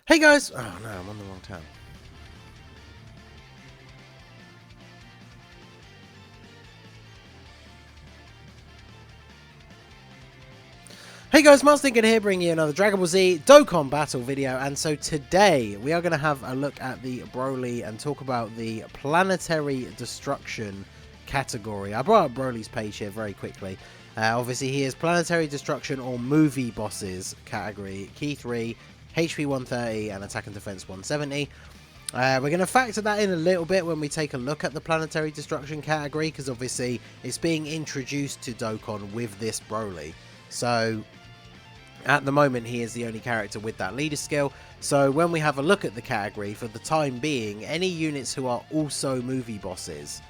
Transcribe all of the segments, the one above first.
Hey guys! Oh no, I'm on the wrong tab. Hey guys, Mars Thinking here, bringing you another Dragon Ball Z Dokkan battle video. And so today we are going to have a look at the Broly and talk about the Planetary Destruction category. I brought up Broly's page here very quickly. Obviously he is Planetary Destruction or Movie Bosses category, Key 3, HP 130 and Attack and Defense 170. We're going to factor that in a little bit when we take a look at the Planetary Destruction category, because obviously it's being introduced to Dokkan with this Broly. So at the moment he is the only character with that leader skill. So when we have a look at the category, for the time being, any units who are also movie bosses,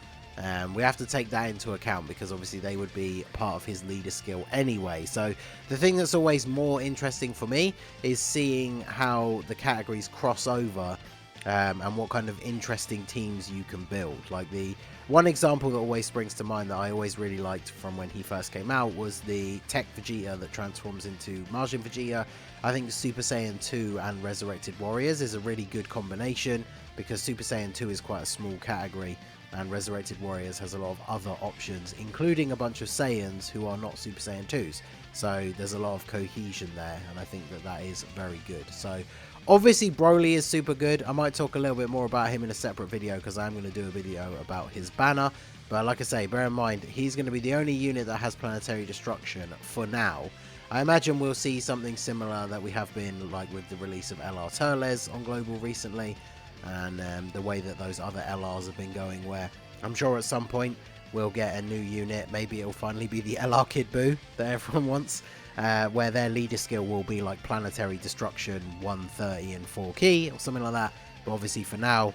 we have to take that into account, because obviously they would be part of his leader skill anyway. So the thing that's always more interesting for me is seeing how the categories cross over, and what kind of interesting teams you can build. Like, the one example that always springs to mind that I always really liked from when he first came out was the Tech Vegeta that transforms into Majin Vegeta. I think Super Saiyan 2 and Resurrected Warriors is a really good combination, because Super Saiyan 2 is quite a small category and Resurrected Warriors has a lot of other options, including a bunch of Saiyans who are not Super Saiyan 2s. So there's a lot of cohesion there, and I think that that is very good. So obviously Broly is super good. I might talk a little bit more about him in a separate video, because I'm going to do a video about his banner. But like I say, bear in mind, he's going to be the only unit that has Planetary Destruction for now. I imagine we'll see something similar that we have been like with the release of LR Turles on Global recently, and the way that those other LRs have been going, where I'm sure at some point we'll get a new unit. Maybe it'll finally be the LR Kid Buu that everyone wants, where their leader skill will be like Planetary Destruction 130 and 4 key or something like that. But obviously for now,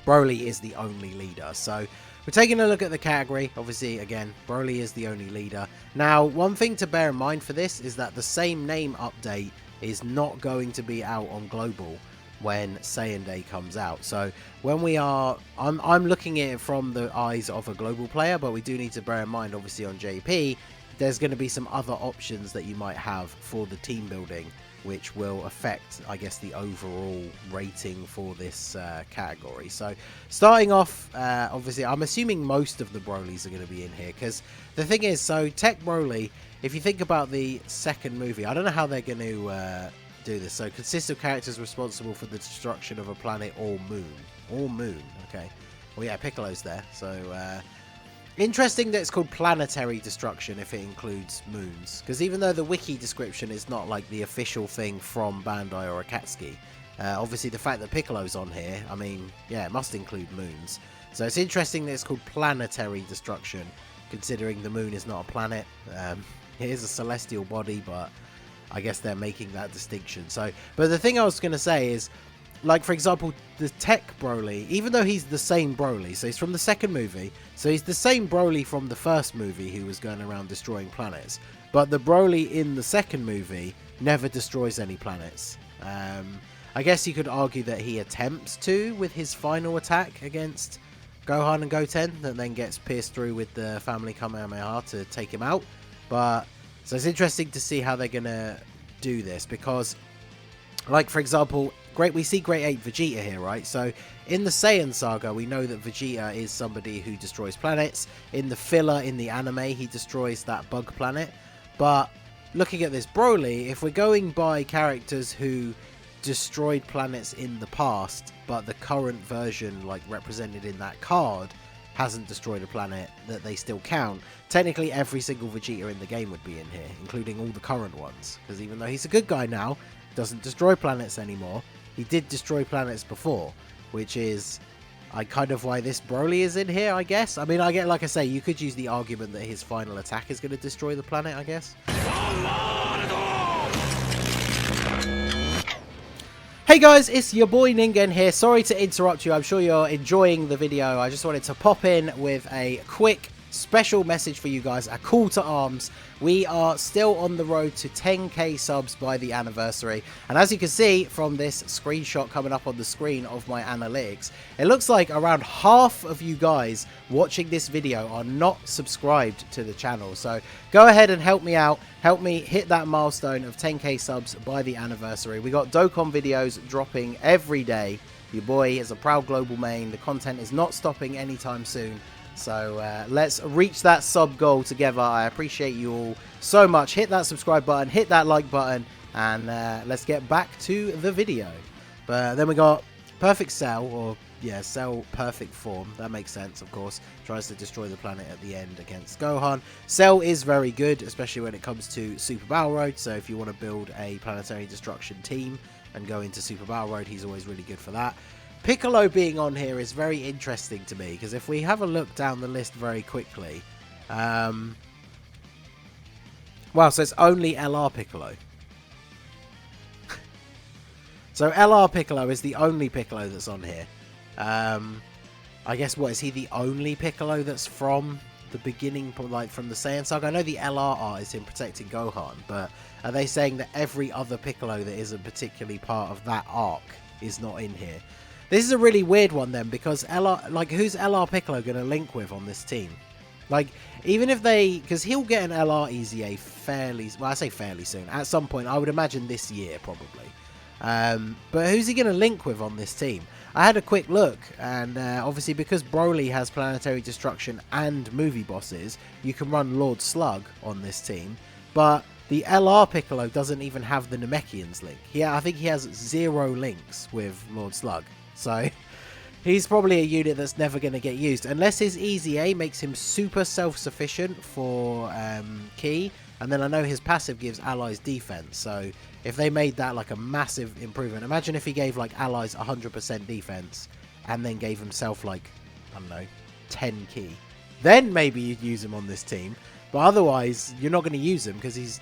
Broly is the only leader. So we're taking a look at the category. Obviously, again, Broly is the only leader. Now, one thing to bear in mind for this is that the same name update is not going to be out on Global when Saiyan Day comes out. So when we are, I'm looking at it from the eyes of a global player, but we do need to bear in mind, obviously on JP, there's going to be some other options that you might have for the team building, which will affect, I guess, the overall rating for this category. So starting off, obviously, I'm assuming most of the Brolys are going to be in here, because the thing is, so Tech Broly, if you think about the second movie, I don't know how they're going to do this. So consists of characters responsible for the destruction of a planet or moon. Okay, well, yeah, Piccolo's there. So interesting that it's called Planetary Destruction if it includes moons, because even though the wiki description is not like the official thing from Bandai or Akatsuki, obviously the fact that Piccolo's on here, I mean, yeah, it must include moons. So it's interesting that it's called Planetary Destruction, considering the moon is not a planet. It is a celestial body, but I guess they're making that distinction. So, but the thing I was going to say is, like, for example, the Tech Broly, even though he's the same Broly, so he's from the second movie, so he's the same Broly from the first movie who was going around destroying planets, but the Broly in the second movie never destroys any planets. I guess you could argue that he attempts to with his final attack against Gohan and Goten, that then gets pierced through with the Family Kamehameha to take him out. But so it's interesting to see how they're going to do this, because, like, for example, we see Great 8 Vegeta here, right? So in the Saiyan saga, we know that Vegeta is somebody who destroys planets. In the filler, in the anime, he destroys that bug planet. But looking at this Broly, if we're going by characters who destroyed planets in the past, but the current version, like represented in that card, hasn't destroyed a planet, that they still count, technically every single Vegeta in the game would be in here, including all the current ones, because even though he's a good guy now, doesn't destroy planets anymore, he did destroy planets before, which is kind of why this Broly is in here, I guess. I mean, I get, like I say, you could use the argument that his final attack is going to destroy the planet, I guess. Hey guys, it's your boy Ningen here. Sorry to interrupt you. I'm sure you're enjoying the video. I just wanted to pop in with a quick special message for you guys, a call to arms. We are still on the road to 10k subs by the anniversary, and as you can see from this screenshot coming up on the screen of my analytics, it looks like around half of you guys watching this video are not subscribed to the channel. So go ahead and help me out, help me hit that milestone of 10k subs by the anniversary. We got Dokkan videos dropping every day. Your boy is a proud global main. The content is not stopping anytime soon. So let's reach that sub goal together. I appreciate you all so much. Hit that subscribe button, hit that like button, and let's get back to the video. But then we got Perfect Cell, or yeah, Cell Perfect Form. That makes sense, of course. Tries to destroy the planet at the end against Gohan. Cell is very good, especially when it comes to Super Battle Road. So if you want to build a Planetary Destruction team and go into Super Battle Road, he's always really good for that. Piccolo being on here is very interesting to me, because if we have a look down the list very quickly, well, so it's only LR Piccolo. So LR Piccolo is the only Piccolo that's on here. I guess, what, is he the only Piccolo that's from the beginning, like from the Saiyan saga? I know the LR art is him protecting Gohan, but are they saying that every other Piccolo that isn't particularly part of that arc is not in here? This is a really weird one then, because LR, like, who's LR Piccolo going to link with on this team? Like, even if they, because he'll get an LR EZA fairly, well, I say fairly soon, at some point, I would imagine this year probably. But who's he going to link with on this team? I had a quick look, and obviously because Broly has Planetary Destruction and movie bosses, you can run Lord Slug on this team, but the LR Piccolo doesn't even have the Namekians link. I think he has 0 links with Lord Slug. So he's probably a unit that's never going to get used, unless his EZA makes him super self-sufficient for Ki, and then I know his passive gives allies defense. So if they made that like a massive improvement, imagine if he gave like allies 100% defense and then gave himself like, I don't know, 10 Ki. Then maybe you'd use him on this team, but otherwise you're not going to use him because he's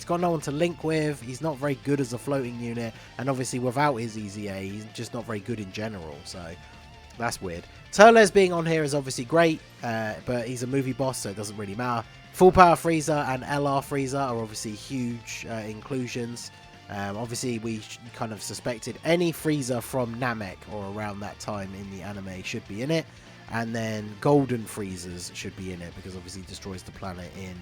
got no one to link with. He's not very good as a floating unit, and obviously without his EZA, he's just not very good in general, so that's weird. Turles being on here is obviously great, but he's a movie boss, so it doesn't really matter. Full Power Frieza and LR Frieza are obviously huge inclusions. Obviously, we kind of suspected any Frieza from Namek or around that time in the anime should be in it. And then Golden Friezas should be in it, because obviously he destroys the planet in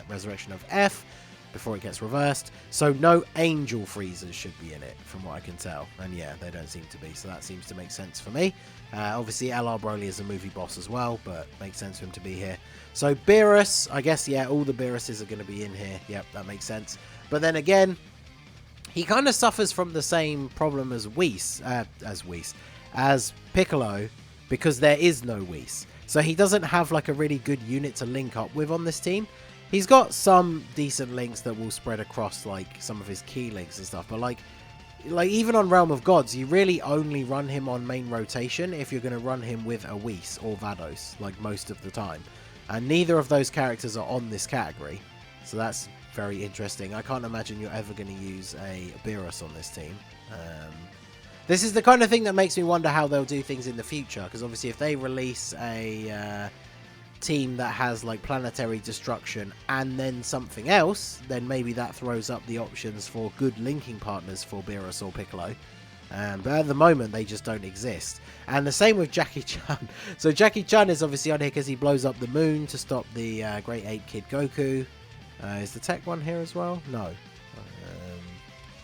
Resurrection of F before it gets reversed. So no Angel Friezas should be in it, from what I can tell. And yeah, they don't seem to be, so that seems to make sense for me. Obviously LR Broly is a movie boss as well, but makes sense for him to be here. So Beerus, I guess, yeah, all the Beeruses are going to be in here. Yep, that makes sense. But then again, he kind of suffers from the same problem as as Piccolo, because there is no Whis. So he doesn't have like a really good unit to link up with on this team. He's got some decent links that will spread across like some of his key links and stuff, but like even on Realm of Gods, you really only run him on main rotation if you're going to run him with a Whis or Vados, like most of the time. And neither of those characters are on this category, so that's very interesting. I can't imagine you're ever going to use a Beerus on this team. This is the kind of thing that makes me wonder how they'll do things in the future, because obviously if they release a team that has like Planetary Destruction and then something else, then maybe that throws up the options for good linking partners for Beerus or Piccolo. But at the moment they just don't exist. And the same with Jackie Chan. So Jackie Chan is obviously on here because he blows up the moon to stop the Great Ape Kid Goku. Is the tech one here as well? No.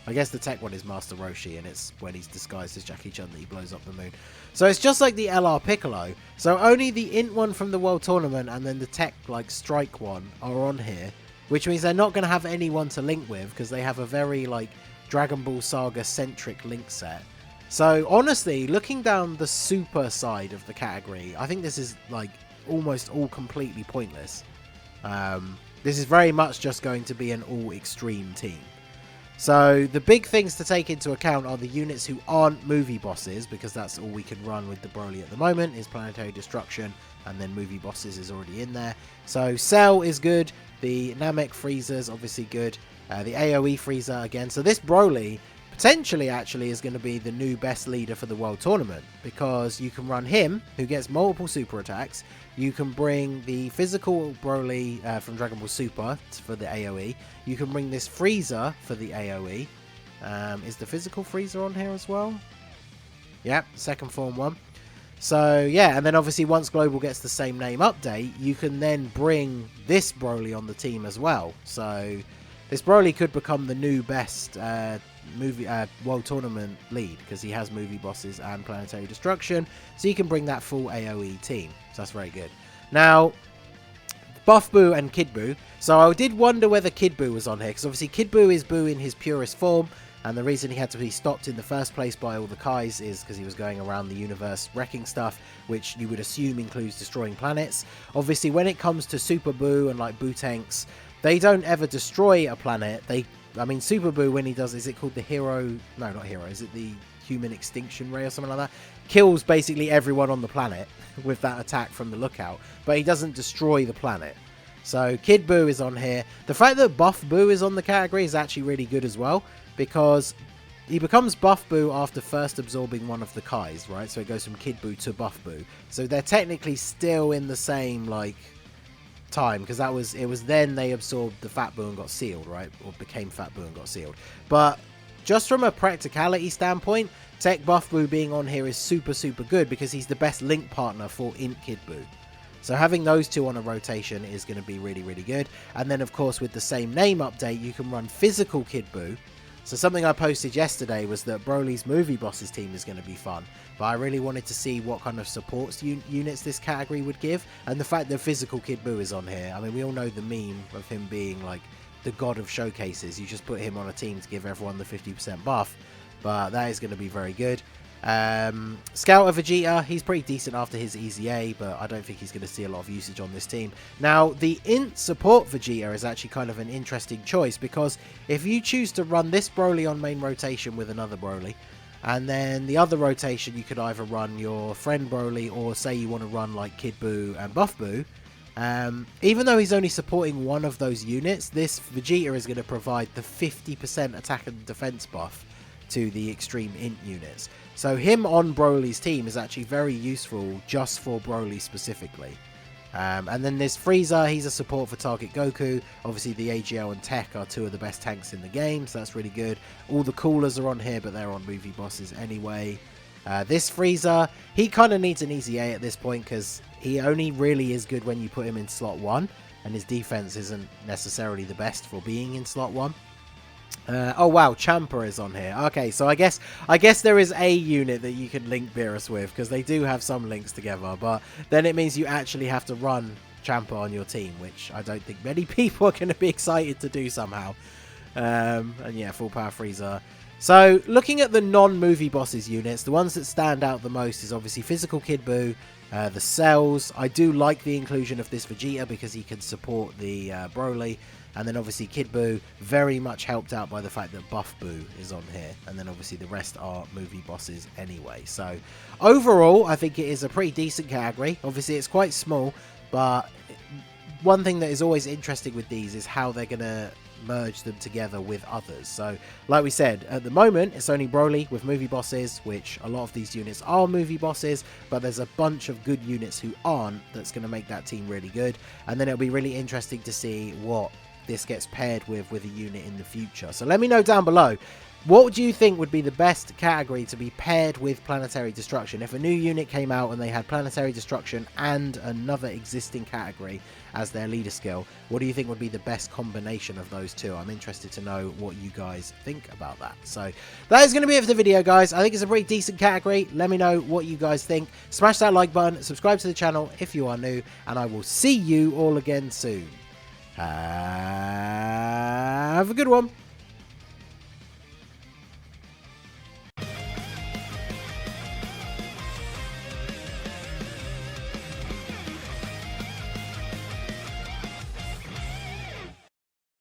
I guess the tech one is Master Roshi, and it's when he's disguised as Jackie Chan that he blows up the moon. So it's just like the LR Piccolo. So only the int one from the World Tournament and then the tech like strike one are on here, which means they're not going to have anyone to link with, because they have a very like Dragon Ball Saga centric link set. So honestly, looking down the super side of the category, I think this is like almost all completely pointless. This is very much just going to be an all extreme team. So the big things to take into account are the units who aren't movie bosses, because that's all we can run with the Broly at the moment, is Planetary Destruction, and then movie bosses is already in there. So Cell is good, the Namek Frieza is obviously good, the AoE Frieza again. So this Broly potentially actually is going to be the new best leader for the World Tournament, because you can run him, who gets multiple super attacks. You can bring the physical Broly from Dragon Ball Super for the AoE. You can bring this Frieza for the AoE. Is the physical Frieza on here as well? Yep, second form one. So yeah, and then obviously once Global gets the same name update, you can then bring this Broly on the team as well. So this Broly could become the new best World Tournament lead, because he has movie bosses and Planetary Destruction. So you can bring that full AoE team. So that's very good. Now, Buff Boo and Kid Boo. So I did wonder whether Kid Boo was on here, because obviously Kid Boo is Boo in his purest form. And the reason he had to be stopped in the first place by all the Kais is because he was going around the universe wrecking stuff, which you would assume includes destroying planets. Obviously, when it comes to Super Boo and like Boo Tanks, they don't ever destroy a planet. I mean, Super Boo, when he does, is it called the Hero? No, not Hero. Is it the Human Extinction Ray or something like that? Kills basically everyone on the planet with that attack from the Lookout, but he doesn't destroy the planet. So Kid Boo is on here. The fact that Buff Boo is on the category is actually really good as well, because he becomes Buff Boo after first absorbing one of the Kais, right? So it goes from Kid Boo to Buff Boo. So they're technically still in the same, like, time, because it was then they absorbed the Fat Boo and got sealed, right? Or became Fat Boo and got sealed. But just from a practicality standpoint, Tech Buff Boo being on here is super, super good, because he's the best link partner for Int Kid Boo. So having those two on a rotation is going to be really, really good. And then, of course, with the same name update, you can run Physical Kid Boo. So something I posted yesterday was that Broly's Movie Bosses team is going to be fun. But I really wanted to see what kind of supports units this category would give. And the fact that Physical Kid Boo is on here. I mean, we all know the meme of him being like the god of showcases. You just put him on a team to give everyone the 50% buff. But that is going to be very good. Scouter Vegeta, he's pretty decent after his Easy A, but I don't think he's going to see a lot of usage on this team. Now, the Int support Vegeta is actually kind of an interesting choice, because if you choose to run this Broly on main rotation with another Broly, and then the other rotation you could either run your friend Broly, or say you want to run like Kid Boo and Buff Boo, even though he's only supporting one of those units, this Vegeta is going to provide the 50% attack and defense buff to the extreme Int units. So him on Broly's team is actually very useful just for Broly specifically. And then there's Frieza, he's a support for Target Goku. Obviously the AGL and Tech are two of the best tanks in the game, so that's really good. All the coolers are on here, but they're on movie bosses anyway. This Frieza, he kind of needs an Easy A at this point, because he only really is good when you put him in slot 1, and his defense isn't necessarily the best for being in slot 1. Oh wow, Champa is on here. Okay, so I guess there is a unit that you can link Beerus with, because they do have some links together, but then it means you actually have to run Champa on your team, which I don't think many people are going to be excited to do somehow. And yeah, full power Frieza. So looking at the non-movie bosses units, the ones that stand out the most is obviously Physical Kid Boo, the Cells. I do like the inclusion of this Vegeta because he can support the Broly. And then obviously Kid Boo, very much helped out by the fact that Buff Boo is on here. And then obviously the rest are movie bosses anyway. So overall, I think it is a pretty decent category. Obviously it's quite small, but one thing that is always interesting with these is how they're going to merge them together with others. So like we said, at the moment it's only Broly with movie bosses, which a lot of these units are movie bosses, but there's a bunch of good units who aren't. That's going to make that team really good. And then it'll be really interesting to see what this gets paired with a unit in the future. So let me know down below, what do you think would be the best category to be paired with Planetary Destruction? If a new unit came out and they had Planetary Destruction and another existing category as their leader skill, what do you think would be the best combination of those two? I'm interested to know what you guys think about that. So that is going to be it for the video, guys. I think it's a pretty decent category. Let me know what you guys think. Smash that like button, subscribe to the channel if you are new, and I will see you all again soon. Have a good one.